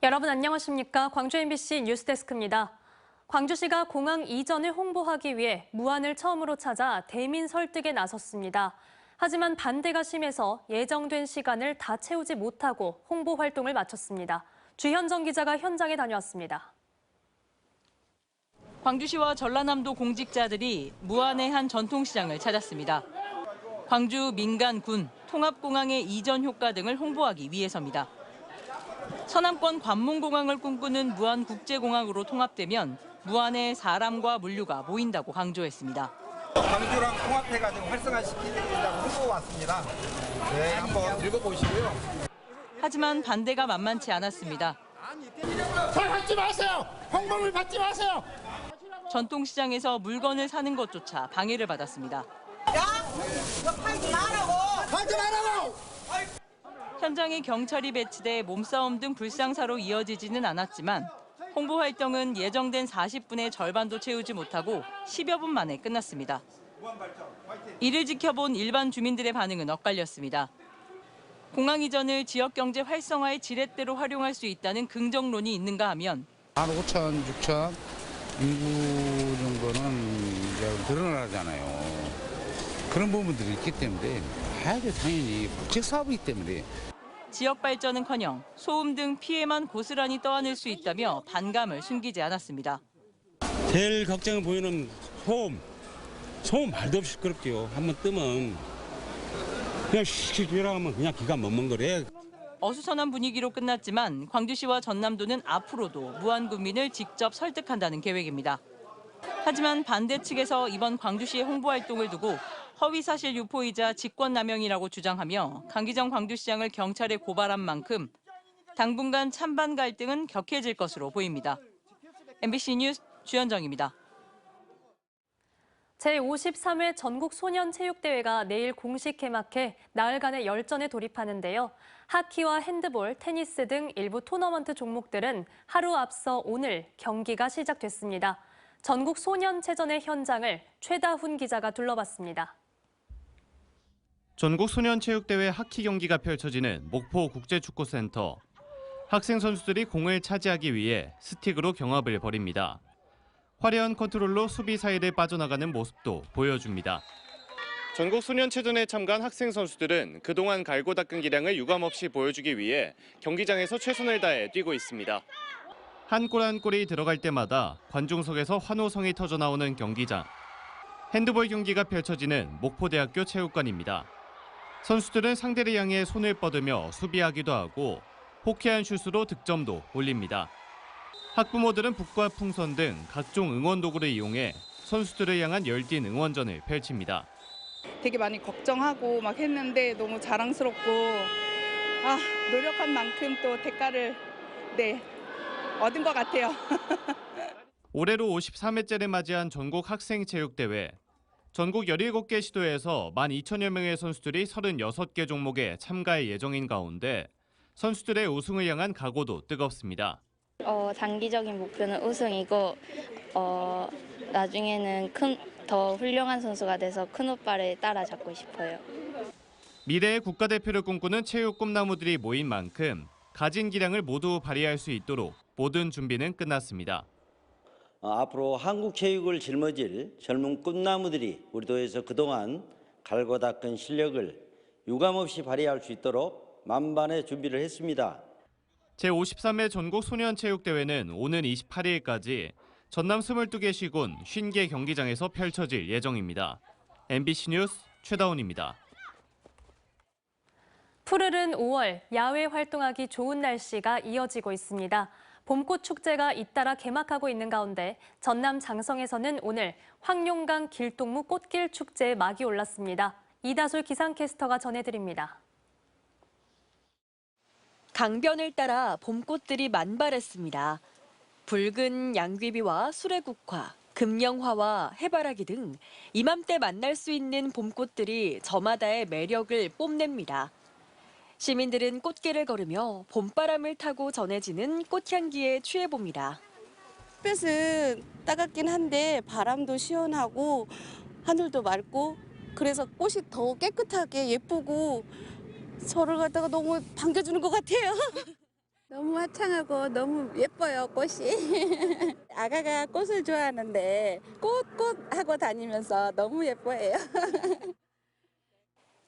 여러분 안녕하십니까? 광주 MBC 뉴스데스크입니다. 광주시가 공항 이전을 홍보하기 위해 무안을 처음으로 찾아 대민 설득에 나섰습니다. 하지만 반대가 심해서 예정된 시간을 다 채우지 못하고 홍보 활동을 마쳤습니다. 주현정 기자가 현장에 다녀왔습니다. 광주시와 전라남도 공직자들이 무안의 한 전통시장을 찾았습니다. 광주 민간, 군, 통합공항의 이전 효과 등을 홍보하기 위해서입니다. 서남권 관문공항을 꿈꾸는 무안국제공항으로 통합되면 무안에 사람과 물류가 모인다고 강조했습니다. 광주랑 통합해가지고 활성화시키려고 홍보 왔습니다. 네, 한번 읽어보시고요. 하지만 반대가 만만치 않았습니다. 잘 받지 마세요. 홍보를 받지 마세요. 전통시장에서 물건을 사는 것조차 방해를 받았습니다. 야, 이거 팔지 말라고! 하지 말라고. 현장에 경찰이 배치돼 몸싸움 등 불상사로 이어지지는 않았지만 홍보 활동은 예정된 40분의 절반도 채우지 못하고 10여 분 만에 끝났습니다. 이를 지켜본 일반 주민들의 반응은 엇갈렸습니다. 공항 이전을 지역 경제 활성화의 지렛대로 활용할 수 있다는 긍정론이 있는가 하면 5천, 6천 인구 정도는 이제 늘어나잖아요. 그런 부분들이 있기 때문에 해야죠. 당연히 국책 사업이기 때문에. 지역 발전은커녕 소음 등 피해만 고스란히 떠안을 수 있다며 반감을 숨기지 않았습니다. 제일 걱정을 보이는 소음 말도 없이 시끄럽게요. 한번 뜨면 그냥 씩씩 지나가면 그냥 기가 멈멍거려. 어수선한 분위기로 끝났지만 광주시와 전남도는 앞으로도 무안군민을 직접 설득한다는 계획입니다. 하지만 반대 측에서 이번 광주시의 홍보 활동을 두고 허위사실 유포이자 직권남용이라고 주장하며 강기정 광주시장을 경찰에 고발한 만큼 당분간 찬반 갈등은 격해질 것으로 보입니다. MBC 뉴스 주현정입니다. 제53회 전국소년체육대회가 내일 공식 개막해 나흘간의 열전에 돌입하는데요. 하키와 핸드볼, 테니스 등 일부 토너먼트 종목들은 하루 앞서 오늘 경기가 시작됐습니다. 전국소년체전의 현장을 최다훈 기자가 둘러봤습니다. 전국소년체육대회 하키 경기가 펼쳐지는 목포국제축구센터. 학생 선수들이 공을 차지하기 위해 스틱으로 경합을 벌입니다. 화려한 컨트롤로 수비 사이를 빠져나가는 모습도 보여줍니다. 전국소년체전에 참가한 학생 선수들은 그동안 갈고 닦은 기량을 유감없이 보여주기 위해 경기장에서 최선을 다해 뛰고 있습니다. 한 골 한 골이 들어갈 때마다 관중석에서 환호성이 터져나오는 경기장. 핸드볼 경기가 펼쳐지는 목포대학교 체육관입니다. 선수들은 상대를 향해 손을 뻗으며 수비하기도 하고 호쾌한 슛으로 득점도 올립니다. 학부모들은 북과 풍선 등 각종 응원 도구를 이용해 선수들을 향한 열띤 응원전을 펼칩니다. 되게 많이 걱정하고 막 했는데 너무 자랑스럽고 노력한 만큼 또 대가를 얻은 것 같아요. 올해로 53회째를 맞이한 전국 학생체육대회. 전국 17개 시도에서 12,000여 명의 선수들이 36개 종목에 참가할 예정인 가운데 선수들의 우승을 향한 각오도 뜨겁습니다. 장기적인 목표는 우승이고 나중에는 더 훌륭한 선수가 돼서 큰 오빠를 따라잡고 싶어요. 미래의 국가대표를 꿈꾸는 체육 꿈나무들이 모인 만큼 가진 기량을 모두 발휘할 수 있도록 모든 준비는 끝났습니다. 앞으로 한국 체육을 짊어질 젊은 꿈나무들이 우리 도에서 그동안 갈고 닦은 실력을 유감없이 발휘할 수 있도록 만반의 준비를 했습니다. 제53회 전국소년체육대회는 오는 28일까지 전남 22개 시군 50개 경기장에서 펼쳐질 예정입니다. MBC 뉴스 최다훈입니다. 푸르른 5월, 야외 활동하기 좋은 날씨가 이어지고 있습니다. 봄꽃 축제가 잇따라 개막하고 있는 가운데 전남 장성에서는 오늘 황룡강 길동무 꽃길 축제에 막이 올랐습니다. 이다솔 기상캐스터가 전해드립니다. 강변을 따라 봄꽃들이 만발했습니다. 붉은 양귀비와 수레국화, 금령화와 해바라기 등 이맘때 만날 수 있는 봄꽃들이 저마다의 매력을 뽐냅니다. 시민들은 꽃길을 걸으며 봄바람을 타고 전해지는 꽃향기에 취해봅니다. 햇볕은 따갑긴 한데 바람도 시원하고 하늘도 맑고 그래서 꽃이 더 깨끗하게 예쁘고 저를 갖다가 너무 반겨주는 것 같아요. 너무 화창하고 너무 예뻐요, 꽃이. 아가가 꽃을 좋아하는데 꽃 하고 다니면서 너무 예뻐해요.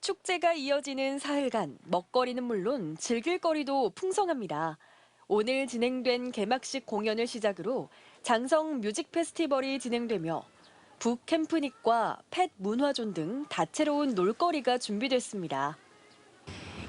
축제가 이어지는 사흘간 먹거리는 물론 즐길 거리도 풍성합니다. 오늘 진행된 개막식 공연을 시작으로 장성 뮤직 페스티벌이 진행되며 북 캠프닉과 펫 문화존 등 다채로운 놀거리가 준비됐습니다.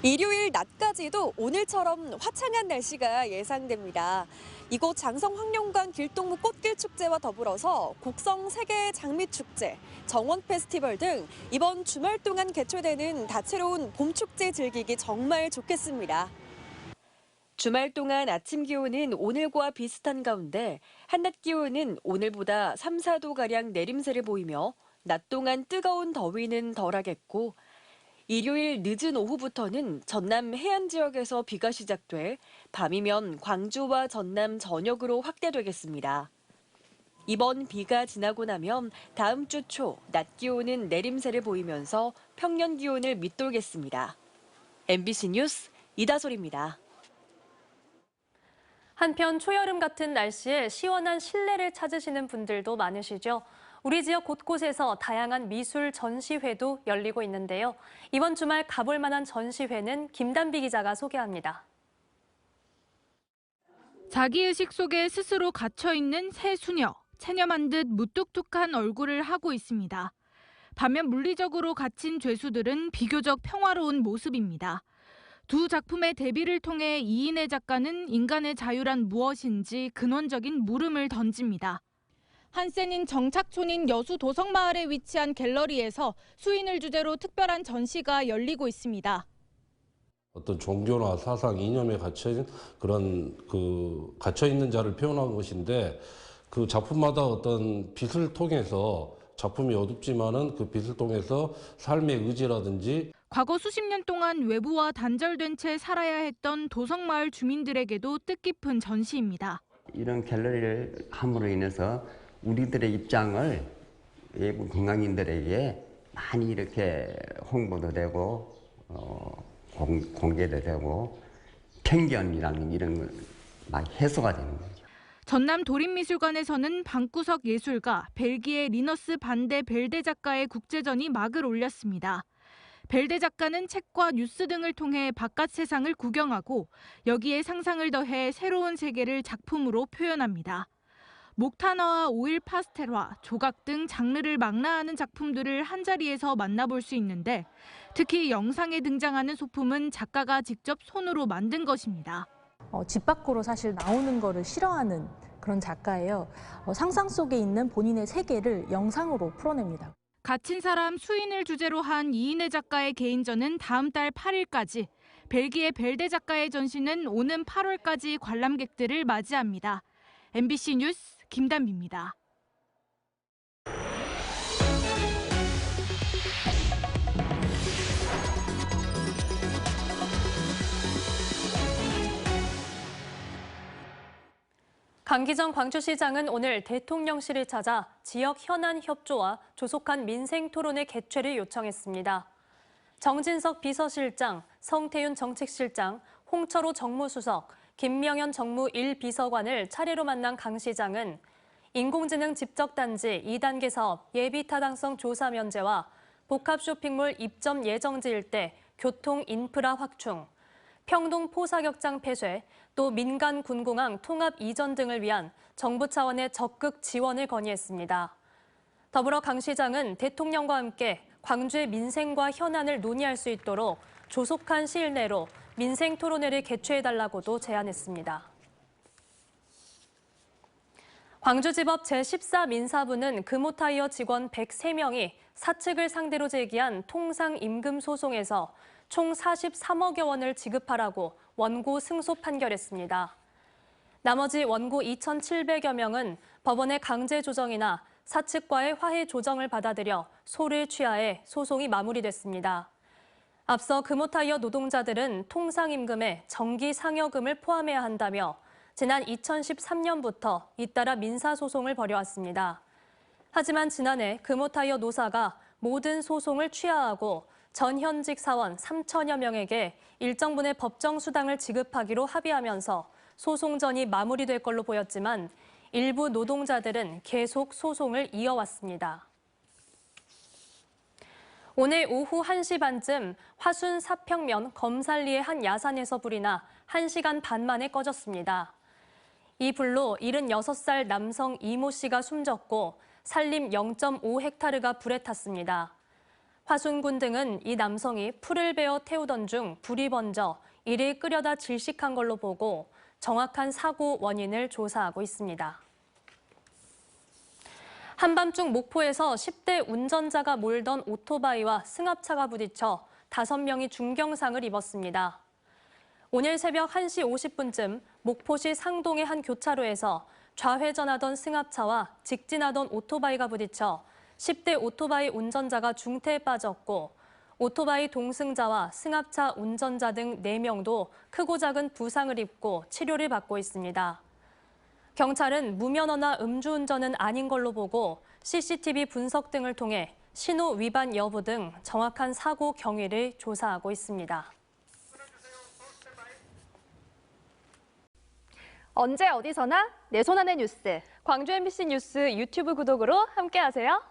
일요일 낮까지도 오늘처럼 화창한 날씨가 예상됩니다. 이곳 장성 황룡관 길동무 꽃길 축제와 더불어서 곡성 세계 장미축제, 정원 페스티벌 등 이번 주말 동안 개최되는 다채로운 봄 축제 즐기기 정말 좋겠습니다. 주말 동안 아침 기온은 오늘과 비슷한 가운데 한낮 기온은 오늘보다 3, 4도가량 내림세를 보이며 낮 동안 뜨거운 더위는 덜하겠고 일요일 늦은 오후부터는 전남 해안 지역에서 비가 시작돼 밤이면 광주와 전남 전역으로 확대되겠습니다. 이번 비가 지나고 나면 다음 주 초 낮 기온은 내림세를 보이면서 평년 기온을 밑돌겠습니다. MBC 뉴스 이다솔입니다. 한편 초여름 같은 날씨에 시원한 실내를 찾으시는 분들도 많으시죠. 우리 지역 곳곳에서 다양한 미술 전시회도 열리고 있는데요. 이번 주말 가볼 만한 전시회는 김단비 기자가 소개합니다. 자기의식 속에 스스로 갇혀있는 새 수녀, 체념한 듯 무뚝뚝한 얼굴을 하고 있습니다. 반면 물리적으로 갇힌 죄수들은 비교적 평화로운 모습입니다. 두 작품의 대비를 통해 이인혜 작가는 인간의 자유란 무엇인지 근원적인 물음을 던집니다. 한센인 정착촌인 여수 도성마을에 위치한 갤러리에서 수인을 주제로 특별한 전시가 열리고 있습니다. 어떤 종교나 사상, 이념에 갇혀있는 그런 갇혀있는 자를 표현한 것인데 그 작품마다 어떤 빛을 통해서 작품이 어둡지만은 그 빛을 통해서 삶의 의지라든지 과거 수십 년 동안 외부와 단절된 채 살아야 했던 도성마을 주민들에게도 뜻깊은 전시입니다. 이런 갤러리를 함으로 인해서 우리들의 입장을 외부 관광인들에게 많이 이렇게 홍보도 되고 공개도 되고 편견이라는 이런 걸 많이 해소가 되는 거죠. 전남 도립미술관에서는 방구석 예술가 벨기에 리너스 반데 벨데 작가의 국제전이 막을 올렸습니다. 벨데 작가는 책과 뉴스 등을 통해 바깥 세상을 구경하고 여기에 상상을 더해 새로운 세계를 작품으로 표현합니다. 목탄화와 오일 파스텔화, 조각 등 장르를 망라하는 작품들을 한자리에서 만나볼 수 있는데 특히 영상에 등장하는 소품은 작가가 직접 손으로 만든 것입니다. 집 밖으로 사실 나오는 거를 싫어하는 그런 작가예요. 상상 속에 있는 본인의 세계를 영상으로 풀어냅니다. 갇힌 사람 수인을 주제로 한 이인혜 작가의 개인전은 다음 달 8일까지, 벨기에 벨데 작가의 전시는 오는 8월까지 관람객들을 맞이합니다. MBC 뉴스 김단비입니다. 강기정 광주시장은 오늘 대통령실을 찾아 지역 현안 협조와 조속한 민생 토론의 개최를 요청했습니다. 정진석 비서실장, 성태윤 정책실장, 홍철호 정무수석, 김명현 정무 1비서관을 차례로 만난 강 시장은 인공지능 집적단지 2단계 사업 예비 타당성 조사 면제와 복합 쇼핑몰 입점 예정지 일대 교통 인프라 확충, 평동 포사격장 폐쇄, 또 민간 군공항 통합 이전 등을 위한 정부 차원의 적극 지원을 건의했습니다. 더불어 강 시장은 대통령과 함께 광주의 민생과 현안을 논의할 수 있도록 조속한 시일 내로 민생 토론회를 개최해달라고도 제안했습니다. 광주지법 제14민사부는 금호타이어 직원 103명이 사측을 상대로 제기한 통상임금 소송에서 총 43억여 원을 지급하라고 원고 승소 판결했습니다. 나머지 원고 2,700여 명은 법원의 강제 조정이나 사측과의 화해 조정을 받아들여 소를 취하해 소송이 마무리됐습니다. 앞서 금호타이어 노동자들은 통상임금에 정기 상여금을 포함해야 한다며 지난 2013년부터 잇따라 민사소송을 벌여왔습니다. 하지만 지난해 금호타이어 노사가 모든 소송을 취하하고 전 현직 사원 3천여 명에게 일정분의 법정 수당을 지급하기로 합의하면서 소송전이 마무리될 걸로 보였지만 일부 노동자들은 계속 소송을 이어왔습니다. 오늘 오후 1시 반쯤 화순 사평면 검살리의 한 야산에서 불이 나 1시간 반 만에 꺼졌습니다. 이 불로 76살 남성 이모 씨가 숨졌고 산림 0.5헥타르가 불에 탔습니다. 화순군 등은 이 남성이 풀을 베어 태우던 중 불이 번져 이를 끓여다 질식한 걸로 보고 정확한 사고 원인을 조사하고 있습니다. 한밤중 목포에서 10대 운전자가 몰던 오토바이와 승합차가 부딪혀 5명이 중경상을 입었습니다. 오늘 새벽 1시 50분쯤 목포시 상동의 한 교차로에서 좌회전하던 승합차와 직진하던 오토바이가 부딪혀 10대 오토바이 운전자가 중태에 빠졌고 오토바이 동승자와 승합차 운전자 등 4명도 크고 작은 부상을 입고 치료를 받고 있습니다. 경찰은 무면허나 음주운전은 아닌 걸로 보고 CCTV 분석 등을 통해 신호 위반 여부 등 정확한 사고 경위를 조사하고 있습니다. 언제 어디서나 내 손 안의 뉴스. 광주 MBC 뉴스 유튜브 구독으로 함께하세요.